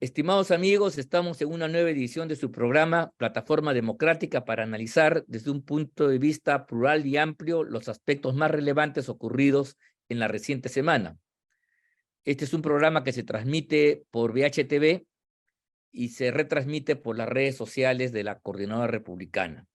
Estimados amigos, estamos en una nueva edición de su programa Plataforma Democrática para analizar desde un punto de vista plural y amplio los aspectos más relevantes ocurridos en la reciente semana. Este es un programa que se transmite por VHTV y se retransmite por las redes sociales de la Coordinadora Republicana.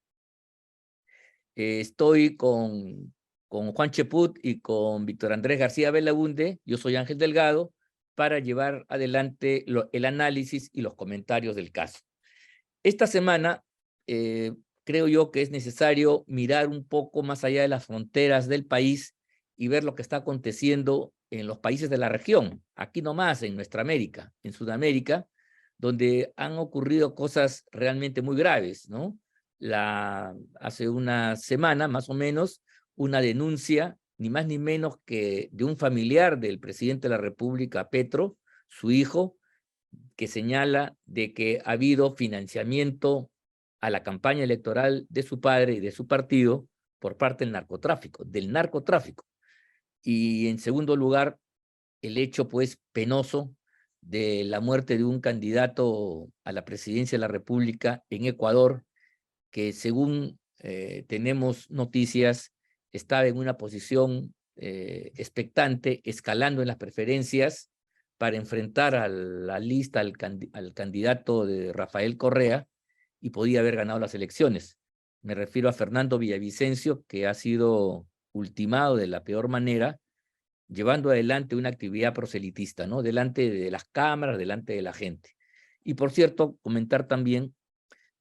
Estoy con Juan Cheput y con Víctor Andrés García Belaunde. Yo soy Ángel Delgado, para llevar adelante el análisis y los comentarios del caso. Esta semana creo yo que es necesario mirar un poco más allá de las fronteras del país y ver lo que está aconteciendo en los países de la región, aquí nomás en nuestra América, en Sudamérica, donde han ocurrido cosas realmente muy graves, ¿no? Hace una semana, más o menos, una denuncia ni más ni menos que de un familiar del presidente de la República, Petro, su hijo, que señala de que ha habido financiamiento a la campaña electoral de su padre y de su partido por parte del narcotráfico. Y en segundo lugar, el hecho pues penoso de la muerte de un candidato a la presidencia de la República en Ecuador, que según tenemos noticias, estaba en una posición expectante, escalando en las preferencias para enfrentar a la lista al candidato de Rafael Correa y podía haber ganado las elecciones. Me refiero a Fernando Villavicencio, que ha sido ultimado de la peor manera, llevando adelante una actividad proselitista, ¿no? Delante de las cámaras, delante de la gente. Y por cierto, comentar también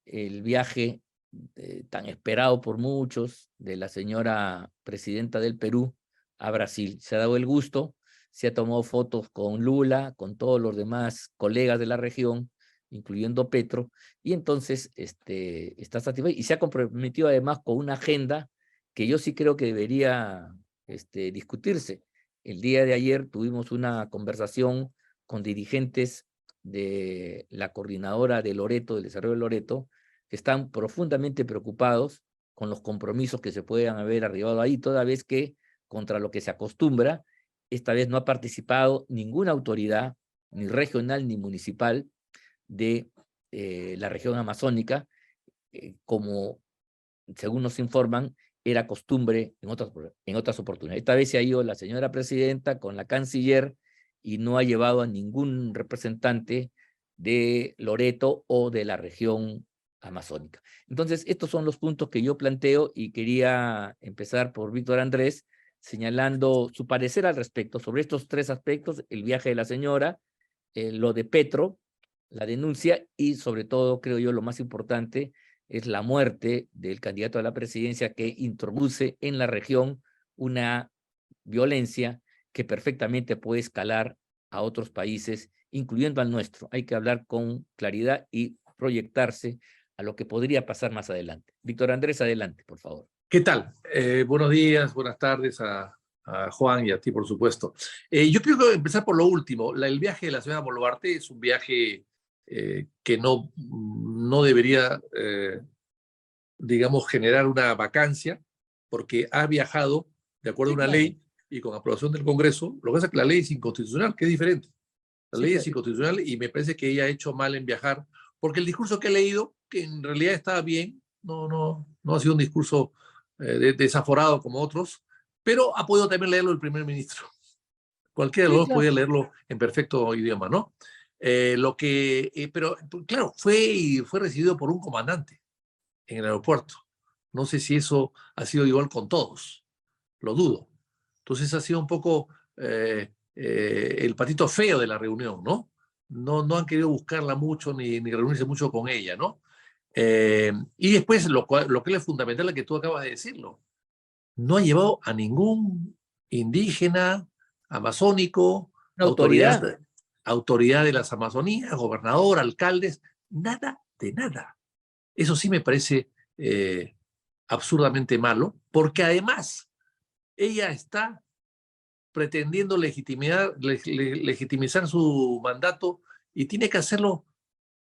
el viaje tan esperado por muchos de la señora presidenta del Perú a Brasil. Se ha dado el gusto, se ha tomado fotos con Lula, con todos los demás colegas de la región, incluyendo Petro, y entonces está satisfecho y se ha comprometido además con una agenda que yo sí creo que debería discutirse. El día de ayer tuvimos una conversación con dirigentes de la coordinadora de Loreto, del desarrollo de Loreto, que están profundamente preocupados con los compromisos que se puedan haber arribado ahí, toda vez que, contra lo que se acostumbra, esta vez no ha participado ninguna autoridad, ni regional ni municipal, de la región amazónica, como, según nos informan, era costumbre en otras oportunidades. Esta vez se ha ido la señora presidenta con la canciller y no ha llevado a ningún representante de Loreto o de la región amazónica. Entonces, estos son los puntos que yo planteo y quería empezar por Víctor Andrés, señalando su parecer al respecto sobre estos tres aspectos: el viaje de la señora, lo de Petro, la denuncia y sobre todo, creo yo, lo más importante es la muerte del candidato a la presidencia, que introduce en la región una violencia que perfectamente puede escalar a otros países, incluyendo al nuestro. Hay que hablar con claridad y proyectarse a lo que podría pasar más adelante. Víctor Andrés, adelante, por favor. ¿Qué tal? Buenos días, buenas tardes a Juan y a ti, por supuesto. Yo quiero empezar por lo último. El viaje de la señora Boluarte es un viaje que no debería, digamos, generar una vacancia, porque ha viajado de acuerdo a una ley y con aprobación del Congreso. Lo que pasa es que la ley es inconstitucional, que es diferente. La ley es inconstitucional y me parece que ella ha hecho mal en viajar, porque el discurso que he leído, que en realidad estaba bien, no ha sido un discurso desaforado como otros, pero ha podido también leerlo el primer ministro. Cualquiera de los dos podía leerlo en perfecto idioma, ¿no? Pero claro, fue recibido por un comandante en el aeropuerto. No sé si eso ha sido igual con todos, lo dudo. Entonces ha sido un poco el patito feo de la reunión, ¿no? No han querido buscarla mucho ni reunirse mucho con ella, ¿no? Y después lo que es fundamental es que tú acabas de decirlo. No ha llevado a ningún indígena, amazónico, autoridad de las Amazonías, gobernador, alcaldes, nada de nada. Eso sí me parece absurdamente malo, porque además ella está pretendiendo legitimizar su mandato y tiene que hacerlo,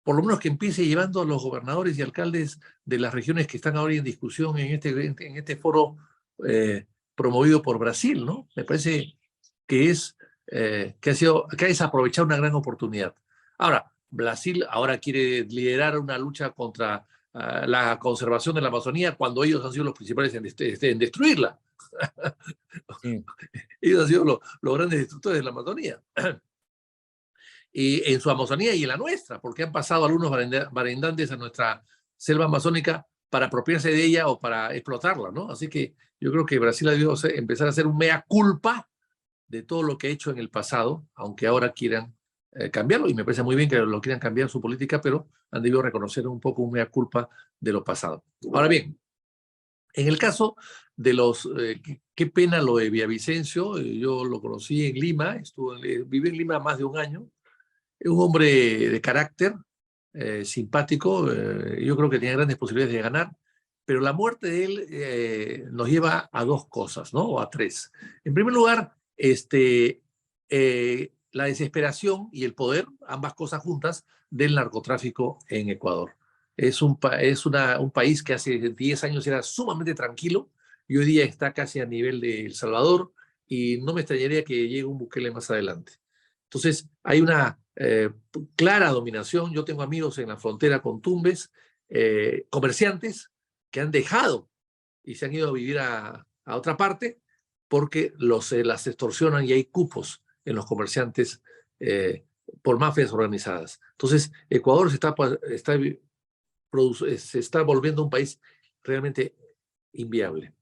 por lo menos que empiece llevando a los gobernadores y alcaldes de las regiones que están ahora en discusión en este foro promovido por Brasil, ¿no? Me parece que ha desaprovechado una gran oportunidad. Ahora, Brasil ahora quiere liderar una lucha contra la conservación de la Amazonía cuando ellos han sido los principales en destruirla. Sí. Ellos han sido los grandes destructores de la Amazonía. Y en su Amazonía y en la nuestra, porque han pasado algunos barandantes a nuestra selva amazónica para apropiarse de ella o para explotarla, ¿no? Así que yo creo que Brasil ha debido empezar a hacer un mea culpa de todo lo que ha hecho en el pasado, aunque ahora quieran cambiarlo, y me parece muy bien que lo quieran cambiar su política, pero han debido reconocer un poco un mea culpa de lo pasado. Ahora bien, en el caso de qué pena lo de Villavicencio, yo lo conocí en Lima, viví en Lima más de un año, es un hombre de carácter, simpático, yo creo que tenía grandes posibilidades de ganar, pero la muerte de él nos lleva a dos cosas, ¿no? O a tres. En primer lugar, la desesperación y el poder, ambas cosas juntas, del narcotráfico en Ecuador. Es un país que hace 10 años era sumamente tranquilo y hoy día está casi a nivel de El Salvador y no me extrañaría que llegue un Bukele más adelante. Entonces, hay una clara dominación. Yo tengo amigos en la frontera con Tumbes, comerciantes que han dejado y se han ido a vivir a otra parte porque las extorsionan y hay cupos en los comerciantes por mafias organizadas. Entonces, Ecuador se está volviendo un país realmente inviable.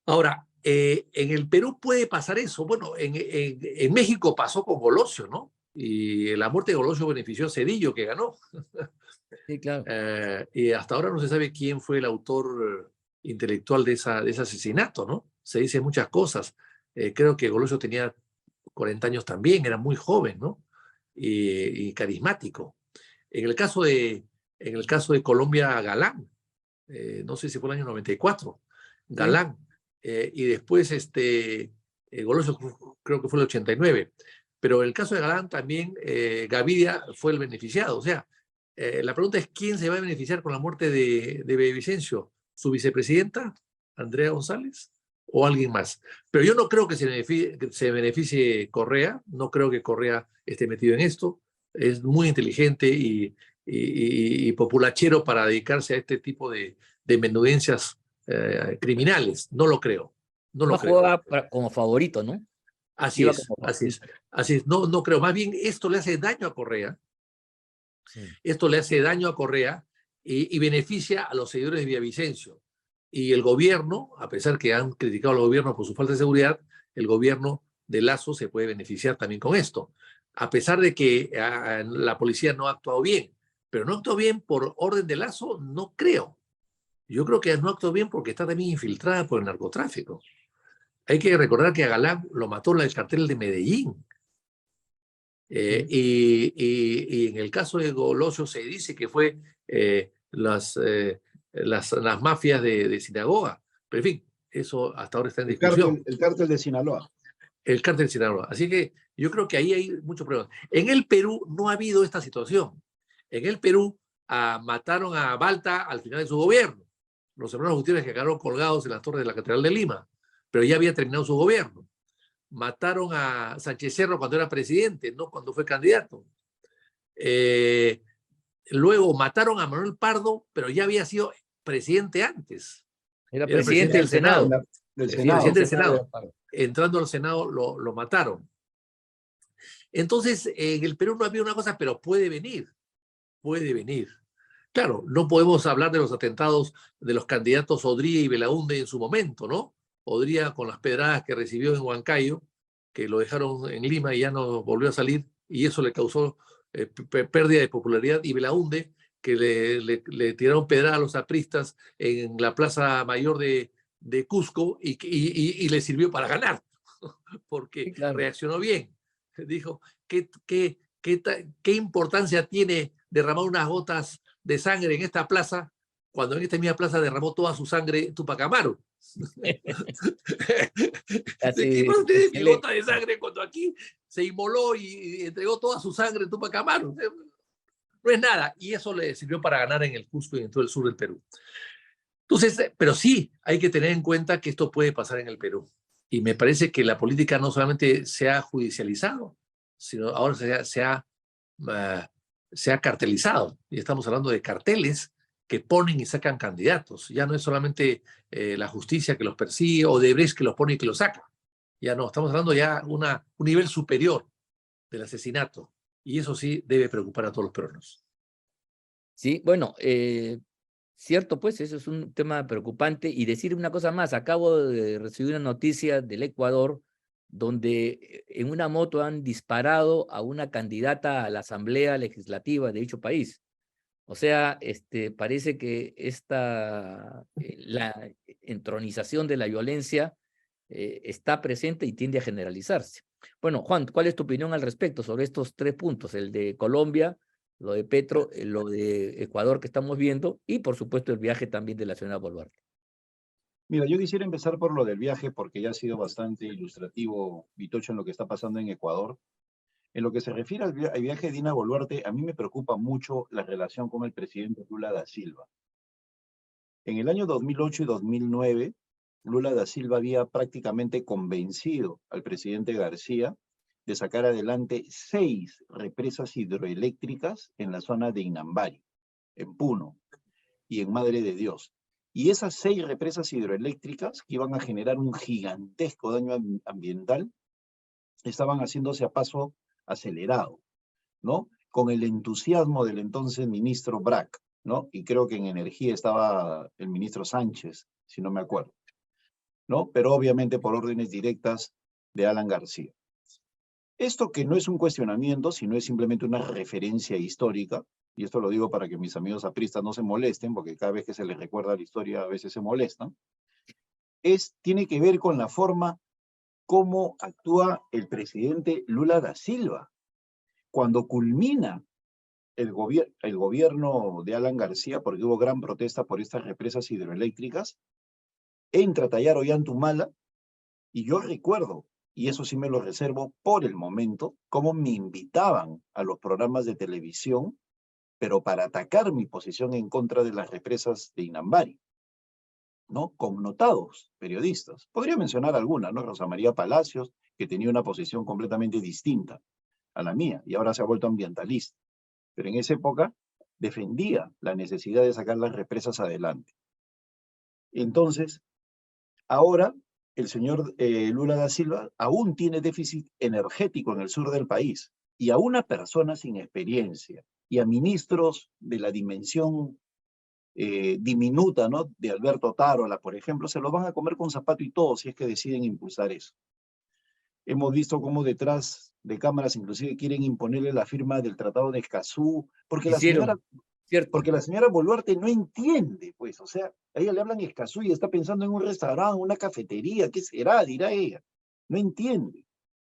Ahora, en el Perú puede pasar eso. Bueno, en México pasó con Colosio, ¿no? Y la muerte de Colosio benefició a Zedillo, que ganó. Sí, claro. Y hasta ahora no se sabe quién fue el autor intelectual de ese asesinato, ¿no? Se dicen muchas cosas. Creo que Colosio tenía 40 años también, era muy joven, ¿no? Y carismático. En el caso de Colombia, Galán, no sé si fue el año 94, Galán, y después Goloso creo que fue el 89, pero en el caso de Galán también Gaviria fue el beneficiado, o sea, la pregunta es ¿quién se va a beneficiar con la muerte de Villavicencio? ¿Su vicepresidenta, Andrea González, o alguien más? Pero yo no creo que se beneficie Correa, no creo que Correa esté metido en esto, es muy inteligente y populachero para dedicarse a este tipo de menudencias criminales. No lo creo. No lo Más creo. jugaba como favorito, ¿no? Así Iba es, como así es, favorito. así es. No, no creo. Más bien esto le hace daño a Correa. Sí. Esto le hace daño a Correa y beneficia a los seguidores de Villavicencio. Y el gobierno, a pesar que han criticado al gobierno por su falta de seguridad, el gobierno de Lazo se puede beneficiar también con esto. A pesar de que la policía no ha actuado bien, pero no actuó bien por orden de Lazo, no creo. Yo creo que no actuó bien porque está también infiltrada por el narcotráfico. Hay que recordar que a Galán lo mató el cartel de Medellín. Y en el caso de Golosio se dice que fue las mafias de Sinagoga. Pero en fin, eso hasta ahora está en discusión. El cártel de Sinaloa. El cártel de Sinaloa. Así que yo creo que ahí hay muchos problemas. En el Perú no ha habido esta situación. En el Perú mataron a Balta al final de su gobierno. Los hermanos Gutiérrez que quedaron colgados en las torres de la Catedral de Lima, pero ya había terminado su gobierno. Mataron a Sánchez Cerro cuando era presidente, no cuando fue candidato. Luego mataron a Manuel Pardo, pero ya había sido presidente antes. Era Era presidente del Senado. Del Senado. Presidente del Senado. Senado. Entrando al Senado lo mataron. Entonces, en el Perú no había una cosa, pero puede venir. Puede venir. Claro, no podemos hablar de los atentados de los candidatos Odría y Belaúnde en su momento, ¿no? Odría con las pedradas que recibió en Huancayo, que lo dejaron en Lima y ya no volvió a salir, y eso le causó pérdida de popularidad, y Belaúnde, que le tiraron pedradas a los apristas en la Plaza Mayor de Cusco y le sirvió para ganar, porque Sí, claro. reaccionó bien. Dijo, ¿qué importancia tiene derramar unas gotas de sangre en esta plaza cuando en esta misma plaza derramó toda su sangre Tupac Amaru? ¿De qué más tiene mi gota de sangre cuando aquí se inmoló y entregó toda su sangre Tupac Amaru? No es nada. Y eso le sirvió para ganar en el Cusco y en todo el sur del Perú. Entonces, pero sí, hay que tener en cuenta que esto puede pasar en el Perú. Y me parece que la política no solamente se ha judicializado, sino ahora se ha se ha cartelizado. Y estamos hablando de carteles que ponen y sacan candidatos. Ya no es solamente la justicia que los persigue o Odebrecht que los pone y que los saca. Ya no, estamos hablando ya de un nivel superior del asesinato. Y eso sí debe preocupar a todos los peruanos. Sí, bueno, cierto, pues eso es un tema preocupante. Y decir una cosa más, acabo de recibir una noticia del Ecuador donde en una moto han disparado a una candidata a la Asamblea Legislativa de dicho país. O sea, parece que la entronización de la violencia está presente y tiende a generalizarse. Bueno, Juan, ¿cuál es tu opinión al respecto sobre estos 3 puntos? El de Colombia, lo de Petro, lo de Ecuador que estamos viendo y, por supuesto, el viaje también de la señora Boluarte. Mira, yo quisiera empezar por lo del viaje porque ya ha sido bastante ilustrativo, Vitocho, en lo que está pasando en Ecuador. En lo que se refiere al viaje de Dina Boluarte, a mí me preocupa mucho la relación con el presidente Lula da Silva. En el año 2008 y 2009, Lula da Silva había prácticamente convencido al presidente García de sacar adelante 6 represas hidroeléctricas en la zona de Inambari, en Puno y en Madre de Dios. Y esas 6 represas hidroeléctricas que iban a generar un gigantesco daño ambiental estaban haciéndose a paso acelerado, ¿no? Con el entusiasmo del entonces ministro Brac, ¿no? Y creo que en energía estaba el ministro Sánchez, si no me acuerdo, ¿no? Pero obviamente por órdenes directas de Alan García. Esto que no es un cuestionamiento, sino es simplemente una referencia histórica, y esto lo digo para que mis amigos apristas no se molesten, porque cada vez que se les recuerda la historia a veces se molestan, tiene que ver con la forma cómo actúa el presidente Lula da Silva. Cuando culmina el gobierno de Alan García, porque hubo gran protesta por estas represas hidroeléctricas, entra Tayaro Ollanta, y yo recuerdo, y eso sí me lo reservo por el momento, cómo me invitaban a los programas de televisión, pero para atacar mi posición en contra de las represas de Inambari, ¿no? Connotados periodistas. Podría mencionar alguna, ¿no? Rosa María Palacios, que tenía una posición completamente distinta a la mía, y ahora se ha vuelto ambientalista. Pero en esa época defendía la necesidad de sacar las represas adelante. Entonces, ahora el señor Lula da Silva aún tiene déficit energético en el sur del país, y a una persona sin experiencia y a ministros de la dimensión diminuta, ¿no? De Alberto Tarola, por ejemplo, se lo van a comer con zapato y todo si es que deciden impulsar eso. Hemos visto cómo detrás de cámaras inclusive quieren imponerle la firma del Tratado de Escazú, porque Hicieron, ¿cierto? la señora Boluarte no entiende, pues, o sea, a ella le hablan Escazú y está pensando en un restaurante, una cafetería, ¿qué será? Dirá ella. No entiende.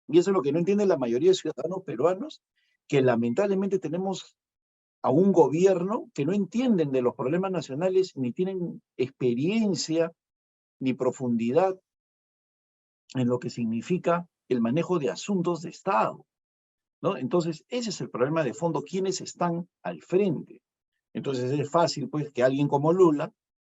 Y eso es lo que no entiende la mayoría de ciudadanos peruanos, que lamentablemente tenemos a un gobierno que no entienden de los problemas nacionales, ni tienen experiencia, ni profundidad en lo que significa el manejo de asuntos de Estado, ¿no? Entonces, ese es el problema de fondo, ¿quiénes están al frente? Entonces es fácil, pues, que alguien como Lula,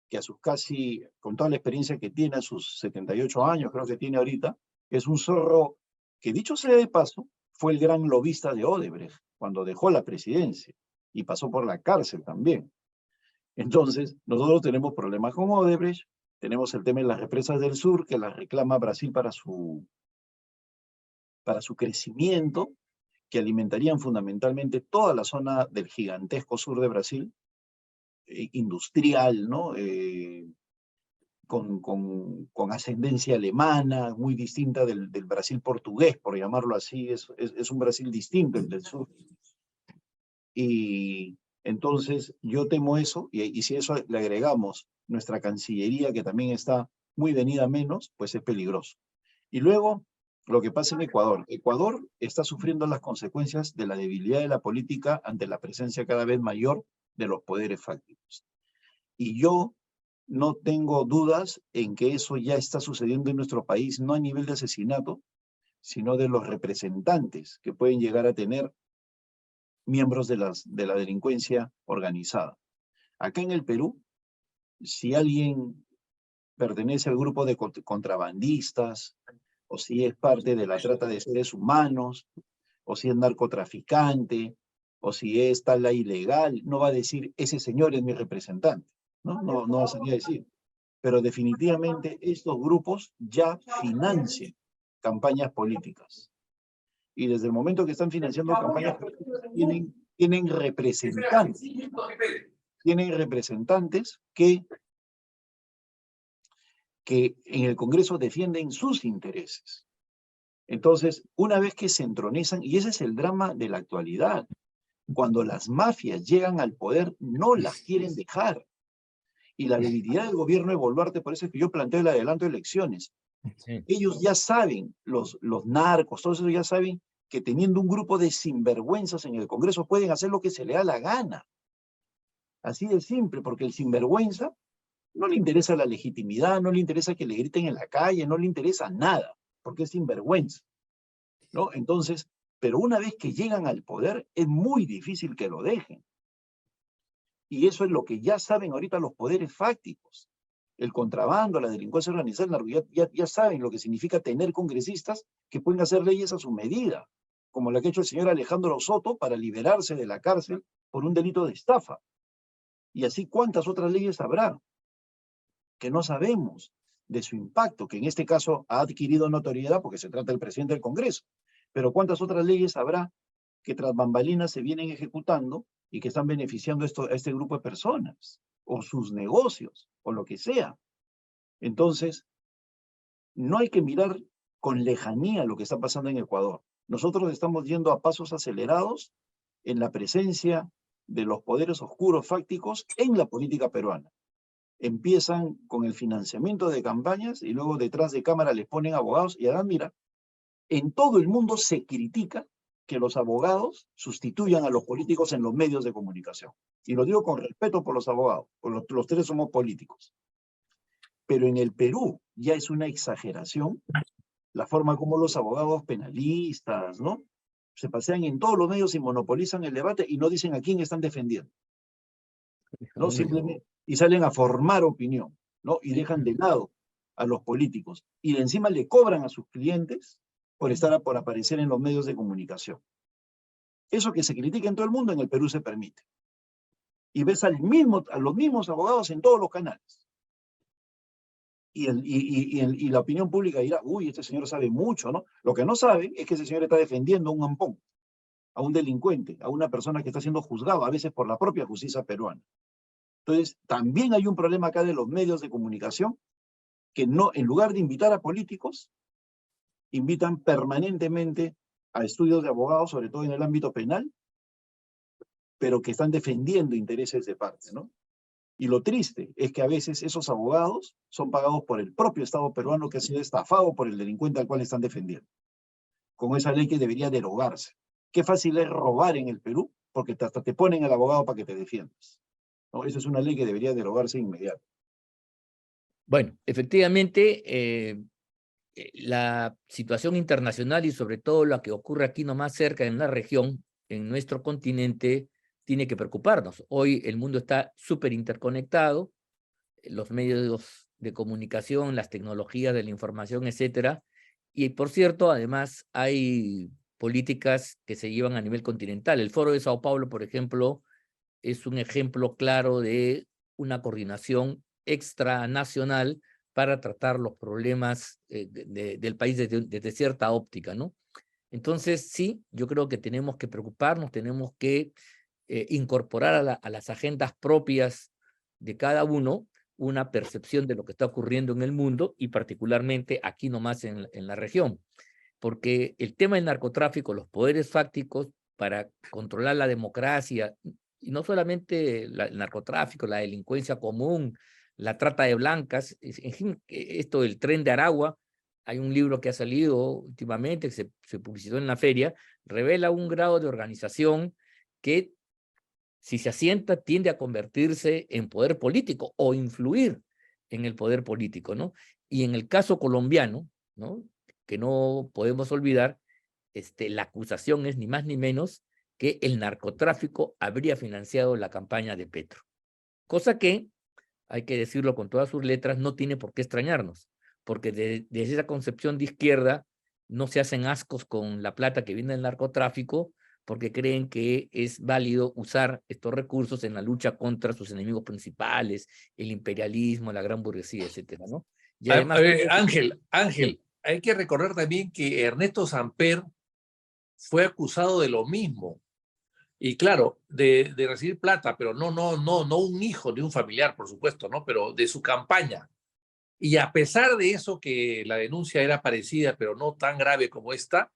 que a sus casi, con toda la experiencia que tiene, a sus 78 años, creo que tiene ahorita, es un zorro que, dicho sea de paso, fue el gran lobista de Odebrecht cuando dejó la presidencia y pasó por la cárcel también. Entonces, nosotros tenemos problemas con Odebrecht, tenemos el tema de las represas del sur, que las reclama Brasil para su crecimiento, que alimentarían fundamentalmente toda la zona del gigantesco sur de Brasil, industrial, ¿no? Con ascendencia alemana, muy distinta del Brasil portugués, por llamarlo así, es un Brasil distinto el del sur. Y entonces yo temo eso, y si a eso le agregamos nuestra Cancillería, que también está muy venida menos, pues es peligroso. Y luego, lo que pasa en Ecuador. Ecuador está sufriendo las consecuencias de la debilidad de la política ante la presencia cada vez mayor de los poderes fácticos. Y yo no tengo dudas en que eso ya está sucediendo en nuestro país, no a nivel de asesinato, sino de los representantes que pueden llegar a tener miembros de la delincuencia organizada. Acá en el Perú, si alguien pertenece al grupo de contrabandistas, o si es parte de la trata de seres humanos, o si es narcotraficante, o si es tal la ilegal, no va a decir, ese señor es mi representante, no va a salir a decir. Pero definitivamente estos grupos ya financian campañas políticas. Y desde el momento que están financiando campañas políticas, tienen representantes que en el Congreso defienden sus intereses. Entonces, una vez que se entronizan, y ese es el drama de la actualidad, cuando las mafias llegan al poder, no las quieren dejar. Y la debilidad del gobierno de Boluarte, por eso es que yo planteo el adelanto de elecciones. Sí. Ellos ya saben, los narcos, todos ellos ya saben que teniendo un grupo de sinvergüenzas en el Congreso pueden hacer lo que se le da la gana. Así de simple, porque el sinvergüenza no le interesa la legitimidad, no le interesa que le griten en la calle, no le interesa nada, porque es sinvergüenza, ¿no? Entonces, pero una vez que llegan al poder, es muy difícil que lo dejen. Y eso es lo que ya saben ahorita los poderes fácticos. El contrabando, la delincuencia organizada, ya saben lo que significa tener congresistas que pueden hacer leyes a su medida, como la que ha hecho el señor Alejandro Soto para liberarse de la cárcel por un delito de estafa. Y así, ¿cuántas otras leyes habrá que no sabemos de su impacto, que en este caso ha adquirido notoriedad porque se trata del presidente del Congreso? Pero ¿cuántas otras leyes habrá que tras bambalinas se vienen ejecutando y que están beneficiando a este grupo de personas, o sus negocios, o lo que sea? Entonces, no hay que mirar con lejanía lo que está pasando en Ecuador. Nosotros estamos yendo a pasos acelerados en la presencia de los poderes oscuros fácticos en la política peruana. Empiezan con el financiamiento de campañas y luego detrás de cámara les ponen abogados y además, mira, en todo el mundo se critica que los abogados sustituyan a los políticos en los medios de comunicación. Y lo digo con respeto por los abogados, porque los tres somos políticos. Pero en el Perú ya es una exageración la forma como los abogados penalistas, ¿no? Se pasean en todos los medios y monopolizan el debate y no dicen a quién están defendiendo, ¿no? Simplemente, y salen a formar opinión, ¿no? Y dejan de lado a los políticos. Y de encima le cobran a sus clientes por aparecer en los medios de comunicación. Eso que se critica en todo el mundo, en el Perú se permite. Y ves a los mismos abogados en todos los canales. Y la opinión pública dirá, uy, este señor sabe mucho, ¿no? Lo que no sabe es que ese señor está defendiendo a un ampón, a un delincuente, a una persona que está siendo juzgada, a veces por la propia justicia peruana. Entonces, también hay un problema acá de los medios de comunicación, que no, en lugar de invitar a políticos, invitan permanentemente a estudios de abogados, sobre todo en el ámbito penal, pero que están defendiendo intereses de parte, ¿no? Y lo triste es que a veces esos abogados son pagados por el propio Estado peruano que ha sido estafado por el delincuente al cual están defendiendo. Con esa ley que debería derogarse. Qué fácil es robar en el Perú, porque hasta te ponen al abogado para que te defiendas, ¿no? Esa es una ley que debería derogarse inmediato. Bueno, efectivamente, la situación internacional y sobre todo lo que ocurre aquí nomás cerca en la región, en nuestro continente, tiene que preocuparnos. Hoy el mundo está súper interconectado, los medios de comunicación, las tecnologías de la información, etcétera. Y por cierto, además hay políticas que se llevan a nivel continental. El Foro de Sao Paulo, por ejemplo, es un ejemplo claro de una coordinación extranacional para tratar los problemas del país desde cierta óptica, ¿no? Entonces, sí, yo creo que tenemos que preocuparnos, tenemos que incorporar a las agendas propias de cada uno una percepción de lo que está ocurriendo en el mundo y particularmente aquí nomás en la región. Porque el tema del narcotráfico, los poderes fácticos para controlar la democracia, y no solamente el narcotráfico, la delincuencia común, la trata de blancas, en fin, esto del tren de Aragua, hay un libro que ha salido últimamente, que se publicitó en la feria, revela un grado de organización que, si se asienta, tiende a convertirse en poder político o influir en el poder político, ¿no? Y en el caso colombiano, ¿no?, que no podemos olvidar, la acusación es ni más ni menos que el narcotráfico habría financiado la campaña de Petro. Cosa que, hay que decirlo con todas sus letras, no tiene por qué extrañarnos, porque desde esa concepción de izquierda no se hacen ascos con la plata que viene del narcotráfico, porque creen que es válido usar estos recursos en la lucha contra sus enemigos principales, el imperialismo, la gran burguesía, etcétera, ¿no? Y además... Ángel, hay que recordar también que Ernesto Samper fue acusado de lo mismo. Y claro, de recibir plata, pero no un hijo de un familiar, por supuesto, ¿no? Pero de su campaña. Y a pesar de eso, que la denuncia era parecida, pero no tan grave como esta,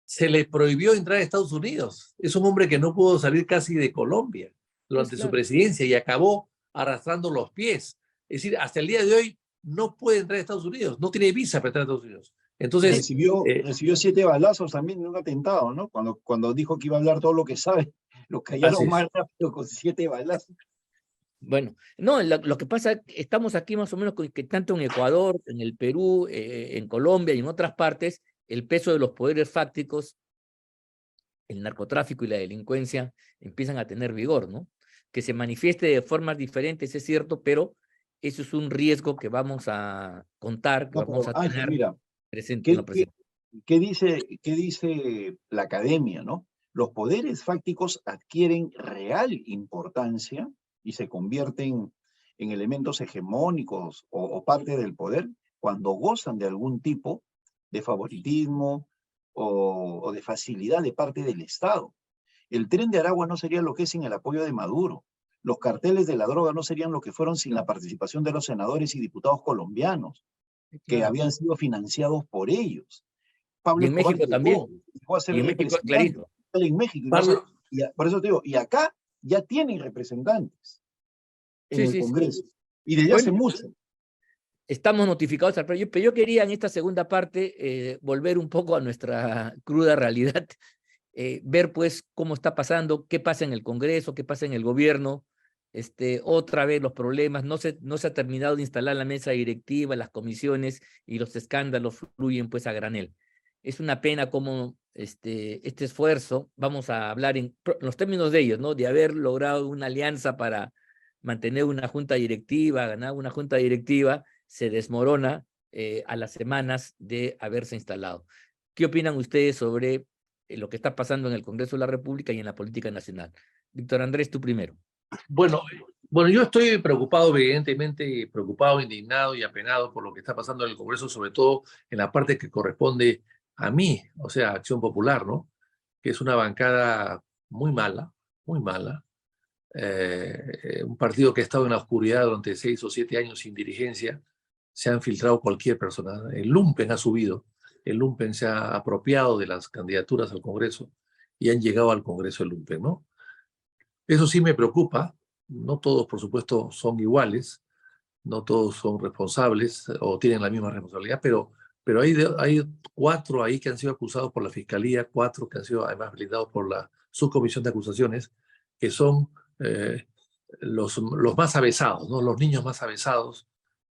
se le prohibió entrar a Estados Unidos. Es un hombre que no pudo salir casi de Colombia durante su presidencia y acabó arrastrando los pies. Es decir, hasta el día de hoy no puede entrar a Estados Unidos, no tiene visa para entrar a Estados Unidos. Entonces, recibió 7 balazos también en un atentado, ¿no? Cuando dijo que iba a hablar todo lo que sabe, lo callaron más rápido con 7 balazos. Bueno, no, lo que pasa, estamos aquí más o menos que tanto en Ecuador, en el Perú, en Colombia y en otras partes, el peso de los poderes fácticos, el narcotráfico y la delincuencia empiezan a tener vigor, ¿no? Que se manifieste de formas diferentes, es cierto, pero eso es un riesgo que vamos a contar, que vamos a Ángel, tener mira, presente en lo presente. ¿qué dice la academia, no? Los poderes fácticos adquieren real importancia y se convierten en elementos hegemónicos o parte del poder cuando gozan de algún tipo de favoritismo o de facilidad de parte del Estado. El Tren de Aragua no sería lo que es sin el apoyo de Maduro. Los carteles de la droga no serían lo que fueron sin la participación de los senadores y diputados colombianos, que habían sido financiados por ellos. Pablo Y en Escobar México también. llegó a ser Y en México es representante clarito. en México. Por eso te digo, y acá ya tienen representantes en el Congreso. Y desde hace mucho. Estamos notificados, pero yo quería en esta segunda parte volver un poco a nuestra cruda realidad, ver pues cómo está pasando, qué pasa en el Congreso, qué pasa en el gobierno, otra vez los problemas, no se ha terminado de instalar la mesa directiva, las comisiones y los escándalos fluyen pues a granel. Es una pena cómo este esfuerzo, vamos a hablar en los términos de ellos, ¿no? De haber logrado una alianza para mantener una junta directiva, ganar una junta directiva, se desmorona a las semanas de haberse instalado. ¿Qué opinan ustedes sobre lo que está pasando en el Congreso de la República y en la política nacional? Víctor Andrés, tú primero. Bueno, yo estoy preocupado, evidentemente, preocupado, indignado y apenado por lo que está pasando en el Congreso, sobre todo en la parte que corresponde a mí, o sea, Acción Popular, ¿no? Que es una bancada muy mala, muy mala. Un partido que ha estado en la oscuridad durante 6 o 7 años sin dirigencia, se han filtrado cualquier persona. El lumpen ha subido, el lumpen se ha apropiado de las candidaturas al Congreso y han llegado al Congreso el lumpen, ¿no? Eso sí me preocupa. No todos, por supuesto, son iguales, no todos son responsables o tienen la misma responsabilidad, pero hay 4 ahí que han sido acusados por la Fiscalía, 4 que han sido además blindados por la Subcomisión de Acusaciones, que son los más avesados, ¿no? Los niños más avesados,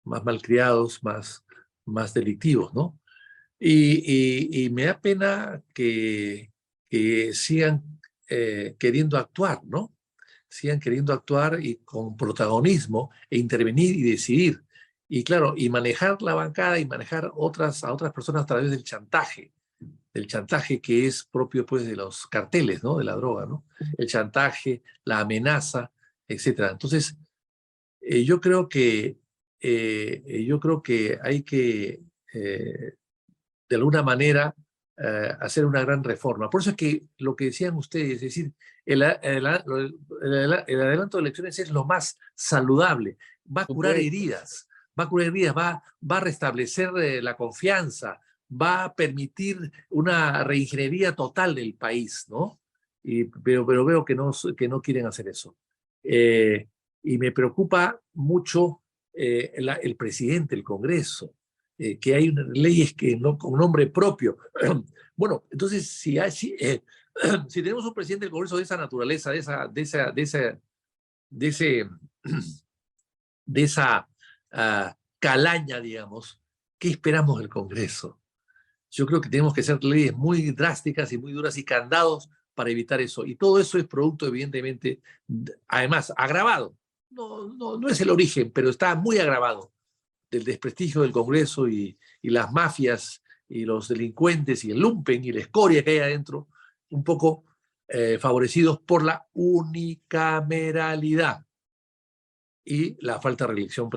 más malcriados, más delictivos, ¿no? Y me da pena que sigan queriendo actuar, ¿no? Sigan queriendo actuar y con protagonismo e intervenir y decidir. Y claro, y manejar la bancada y manejar a otras personas a través del chantaje que es propio pues de los carteles, ¿no? De la droga, ¿no? El chantaje, la amenaza, etcétera. Entonces, yo creo que hay que de alguna manera hacer una gran reforma. Por eso es que lo que decían ustedes, es decir, el adelanto de elecciones es lo más saludable, va a curar heridas, va a restablecer la confianza, va a permitir una reingeniería total del país, ¿no? Pero veo que no quieren hacer eso. Y me preocupa mucho el presidente, el Congreso, que hay leyes que no con nombre propio. Bueno, entonces si tenemos un presidente del Congreso de esa naturaleza, de esa calaña, digamos, ¿qué esperamos del Congreso? Yo creo que tenemos que hacer leyes muy drásticas y muy duras y candados para evitar eso. Y todo eso es producto, evidentemente, además, agravado. No es el origen, pero está muy agravado del desprestigio del Congreso y las mafias y los delincuentes y el lumpen y la escoria que hay adentro, un poco favorecidos por la unicameralidad y la falta de reelección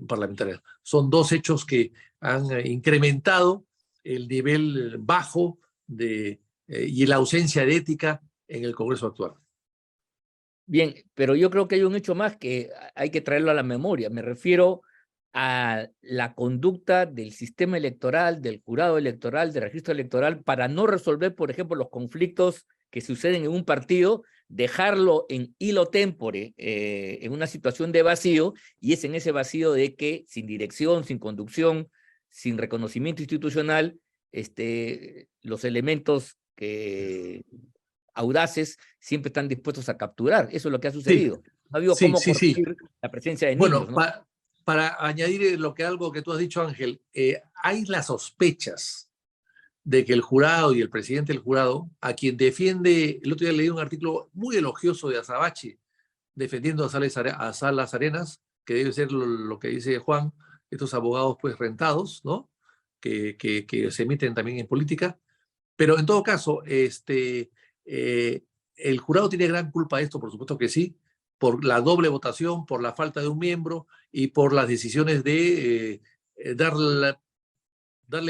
parlamentaria. Son dos hechos que han incrementado el nivel bajo y la ausencia de ética en el Congreso actual. Bien, pero yo creo que hay un hecho más que hay que traerlo a la memoria. Me refiero a la conducta del sistema electoral, del jurado electoral, del registro electoral, para no resolver, por ejemplo, los conflictos que suceden en un partido, dejarlo en hilo tempore, en una situación de vacío, y es en ese vacío de que sin dirección, sin conducción, sin reconocimiento institucional, los elementos audaces siempre están dispuestos a capturar. Eso es lo que ha sucedido. Sí, No ha habido sí, cómo sí, sí. corregir la presencia de Bueno, niños, ¿no? para añadir algo que tú has dicho, Ángel, hay las sospechas de que el jurado y el presidente del jurado, a quien defiende, el otro día leí un artículo muy elogioso de Azabache, defendiendo a Salas Arenas, que debe ser lo que dice Juan, estos abogados pues rentados, ¿no? Que se meten también en política. Pero en todo caso, el jurado tiene gran culpa de esto, por supuesto que sí, por la doble votación, por la falta de un miembro y por las decisiones de darle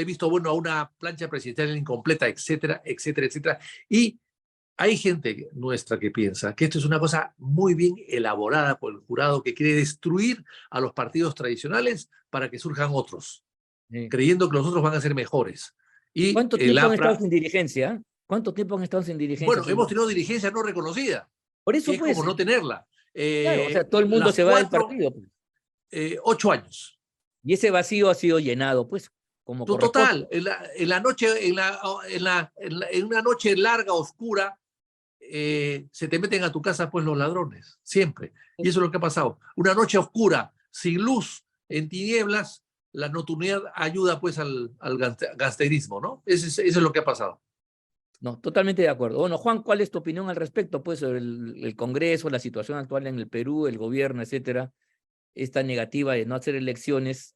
visto bueno a una plancha presidencial incompleta, etcétera, etcétera, etcétera. Y hay gente nuestra que piensa que esto es una cosa muy bien elaborada por el jurado que quiere destruir a los partidos tradicionales para que surjan otros, Sí. creyendo que los otros van a ser mejores. Y ¿Cuánto tiempo han estado sin dirigencia? ¿Cuánto tiempo han estado sin dirigencia? Bueno, hemos tenido dirigencia no reconocida, por eso, que es pues, como no tenerla. claro, o sea, todo el mundo se va del partido. 8 años. Y ese vacío ha sido llenado, pues, como corresponde. Total, en una noche larga, oscura, se te meten a tu casa pues los ladrones, siempre. Y eso es lo que ha pasado. Una noche oscura, sin luz, en tinieblas, la nocturnidad ayuda pues al gangsterismo, ¿no? Eso es lo que ha pasado. No, totalmente de acuerdo. Bueno, Juan, ¿cuál es tu opinión al respecto, pues, sobre el Congreso, la situación actual en el Perú, el gobierno, etcétera? Esta negativa de no hacer elecciones,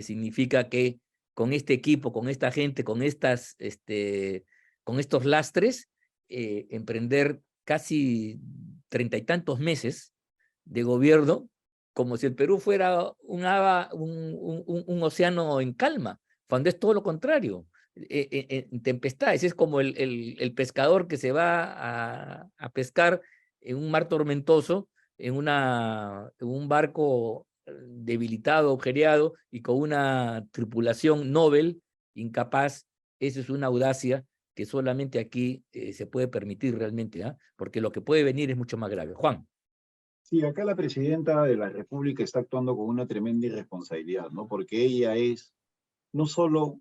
significa que con este equipo, con esta gente, con estos lastres, emprender casi 30 y tantos meses de gobierno, como si el Perú fuera un océano en calma, cuando es todo lo contrario, en tempestades. Es como el pescador que se va a pescar en un mar tormentoso, en un barco debilitado, agujereado y con una tripulación Nobel incapaz. Eso es una audacia que solamente aquí se puede permitir realmente, ¿ah? Porque lo que puede venir es mucho más grave. Juan. Sí, acá la presidenta de la República está actuando con una tremenda irresponsabilidad, ¿no? Porque ella es no solo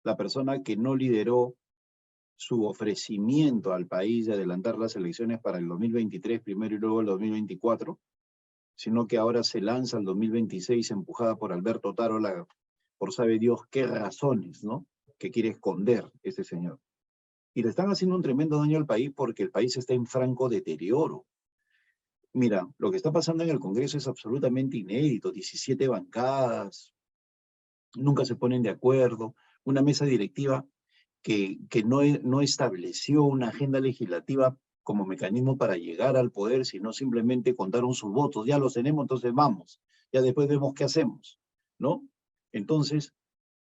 la persona que no lideró su ofrecimiento al país de adelantar las elecciones para el 2023 primero y luego el 2024, sino que ahora se lanza al 2026 empujada por Alberto Tarola, por sabe Dios qué razones, ¿no? Que quiere esconder ese señor. Y le están haciendo un tremendo daño al país porque el país está en franco deterioro. Mira, lo que está pasando en el Congreso es absolutamente inédito, 17 bancadas, nunca se ponen de acuerdo, una mesa directiva que no estableció una agenda legislativa como mecanismo para llegar al poder, sino simplemente contaron sus votos, ya los tenemos, entonces vamos, ya después vemos qué hacemos, ¿no? Entonces,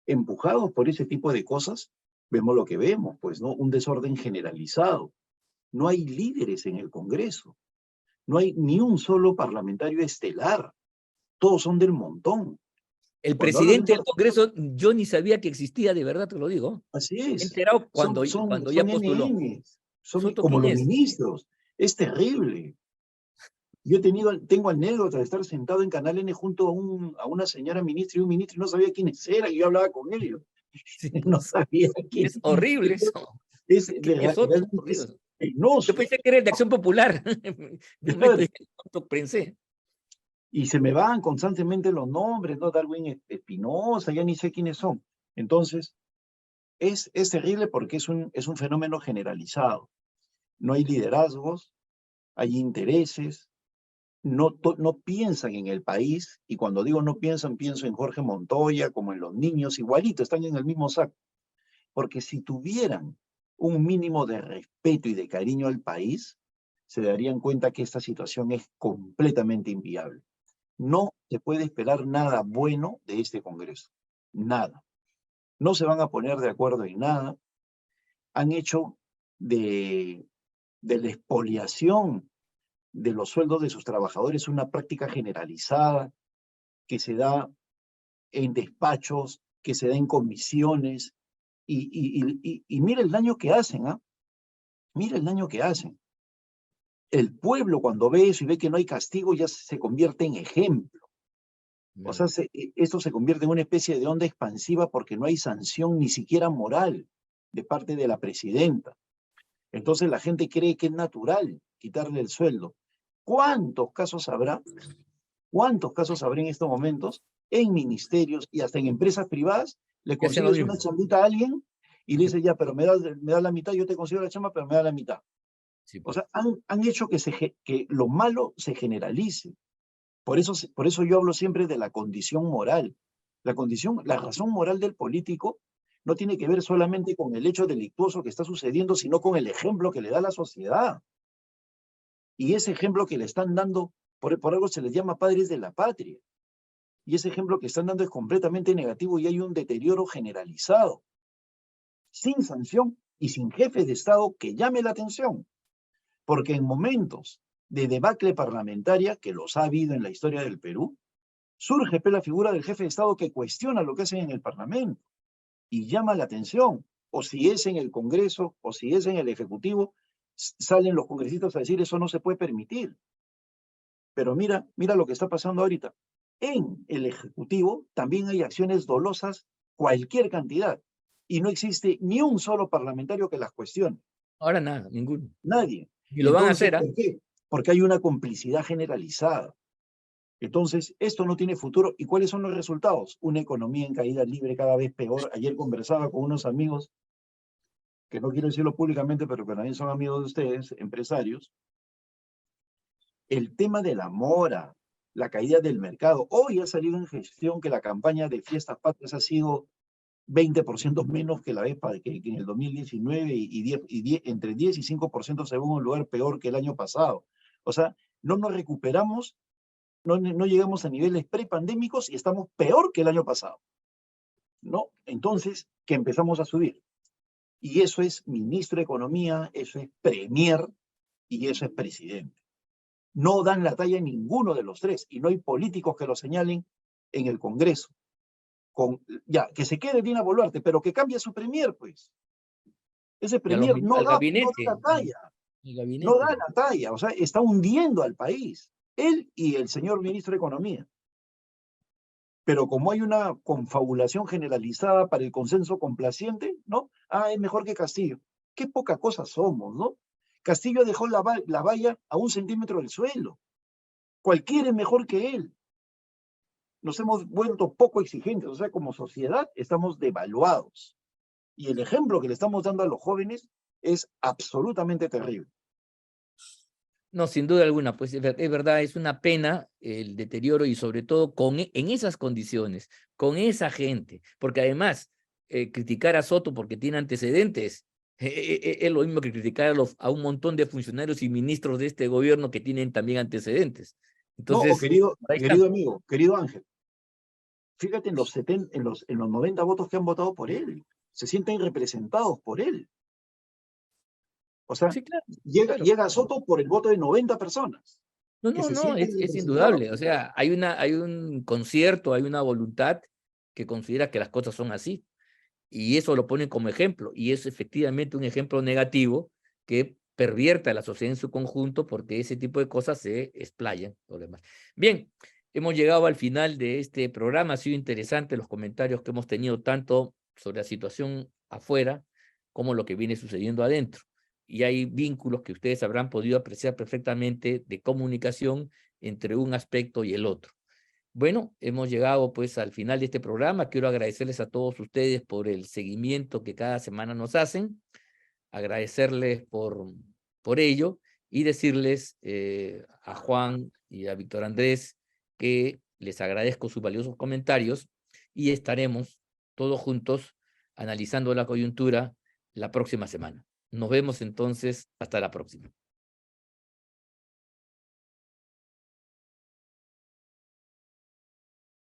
empujados por ese tipo de cosas, vemos lo que vemos, pues, ¿no? Un desorden generalizado. No hay líderes en el Congreso, no hay ni un solo parlamentario estelar, todos son del montón. El Cuando hablan presidente de del Congreso, yo ni sabía que existía, de verdad te lo digo. así Me he es, enterado son cuando ya postuló. NNs, son ¿Soto como quién los es? ministros, es terrible. Yo tengo anécdotas de estar sentado en Canal N junto a una señora ministra y un ministro y no sabía quiénes eran, y yo hablaba con ellos. Sí. No sabía quién. Es horrible eso. Es, ¿Qué es Soto? Por es Dios. penoso. Yo pensé que era el de Acción Popular. No me pensé. Y se me van constantemente los nombres, ¿no? Darwin Espinosa, ya ni sé quiénes son. Entonces, es terrible porque es un fenómeno generalizado. No hay liderazgos, hay intereses, no piensan en el país, y cuando digo no piensan, pienso en Jorge Montoya, como en los niños, igualito, están en el mismo saco. Porque si tuvieran un mínimo de respeto y de cariño al país, se darían cuenta que esta situación es completamente inviable. No se puede esperar nada bueno de este Congreso. Nada. No se van a poner de acuerdo en nada. Han hecho de la expoliación de los sueldos de sus trabajadores una práctica generalizada que se da en despachos, que se da en comisiones, y mira el daño que hacen, ¿ah? Mira el daño que hacen. El pueblo cuando ve eso y ve que no hay castigo ya se convierte en ejemplo. O sea, esto se convierte en una especie de onda expansiva porque no hay sanción ni siquiera moral de parte de la presidenta. Entonces la gente cree que es natural quitarle el sueldo. ¿Cuántos casos habrá? ¿Cuántos casos habrá en estos momentos en ministerios y hasta en empresas privadas? Le Que hacen lo consigues una mismo. chambita a alguien y le dices, ya, pero me da la mitad, yo te consigo la chamba, pero me da la mitad. Sí, O sea, han hecho que lo malo se generalice. Por eso yo hablo siempre de la condición moral. La razón moral del político no tiene que ver solamente con el hecho delictuoso que está sucediendo, sino con el ejemplo que le da la sociedad. Y ese ejemplo que le están dando, por algo se les llama padres de la patria. Y ese ejemplo que están dando es completamente negativo y hay un deterioro generalizado, sin sanción y sin jefe de Estado que llame la atención. Porque en momentos de debacle parlamentaria, que los ha habido en la historia del Perú, surge la figura del jefe de Estado que cuestiona lo que hacen en el Parlamento y llama la atención. O si es en el Congreso, o si es en el Ejecutivo, salen los congresistas a decir eso no se puede permitir. Pero mira lo que está pasando ahorita. En el Ejecutivo también hay acciones dolosas, cualquier cantidad, y no existe ni un solo parlamentario que las cuestione. Ahora nada, ninguno. Nadie. Y lo van a Entonces, hacer, ¿ah? ¿por qué? Porque hay una complicidad generalizada. Entonces, esto no tiene futuro. ¿Y cuáles son los resultados? Una economía en caída libre cada vez peor. Ayer conversaba con unos amigos, que no quiero decirlo públicamente, pero que también son amigos de ustedes, empresarios. El tema de la mora, la caída del mercado. Hoy ha salido en gestión que la campaña de Fiestas Patrias ha sido 20% menos que la vez que en el 2019 entre 10 y 5% según un lugar peor que el año pasado. O sea, no nos recuperamos, no llegamos a niveles prepandémicos y estamos peor que el año pasado. ¿No? Entonces, que empezamos a subir. Y eso es ministro de Economía, eso es premier y eso es presidente. No dan la talla en ninguno de los tres y no hay políticos que lo señalen en el Congreso. Ya, que se quede Dina Boluarte, pero que cambie su premier, pues. Ese premier no Al da gabinete. la talla. El No da gabinete. la talla, o sea, está hundiendo al país. Él y el señor ministro de Economía. Pero como hay una confabulación generalizada para el consenso complaciente, ¿no? Es mejor que Castillo. Qué poca cosa somos, ¿no? Castillo dejó la valla a 1 centímetro del suelo. Cualquiera es mejor que él. Nos hemos vuelto poco exigentes, o sea, como sociedad estamos devaluados. Y el ejemplo que le estamos dando a los jóvenes es absolutamente terrible. No, sin duda alguna, pues es verdad, es una pena el deterioro y sobre todo en esas condiciones, con esa gente, porque además criticar a Soto porque tiene antecedentes es lo mismo que criticar a un montón de funcionarios y ministros de este gobierno que tienen también antecedentes. No, Entonces, ahí está. querido amigo, querido Ángel, fíjate en los 90 votos que han votado por él. Se sienten representados por él. O sea, Sí, claro, claro. llega Soto por el voto de 90 personas No, que no, se no, sienten es representados. indudable. O sea, hay un concierto, hay una voluntad que considera que las cosas son así. Y eso lo ponen como ejemplo, y es efectivamente un ejemplo negativo que pervierte a la sociedad en su conjunto porque ese tipo de cosas se explayan. Lo demás. Bien, hemos llegado al final de este programa. Ha sido interesante los comentarios que hemos tenido tanto sobre la situación afuera como lo que viene sucediendo adentro. Y hay vínculos que ustedes habrán podido apreciar perfectamente de comunicación entre un aspecto y el otro. Bueno, hemos llegado pues al final de este programa. Quiero agradecerles a todos ustedes por el seguimiento que cada semana nos hacen, agradecerles por ello y decirles a Juan y a Víctor Andrés que les agradezco sus valiosos comentarios y estaremos todos juntos analizando la coyuntura la próxima semana. Nos vemos entonces, hasta la próxima.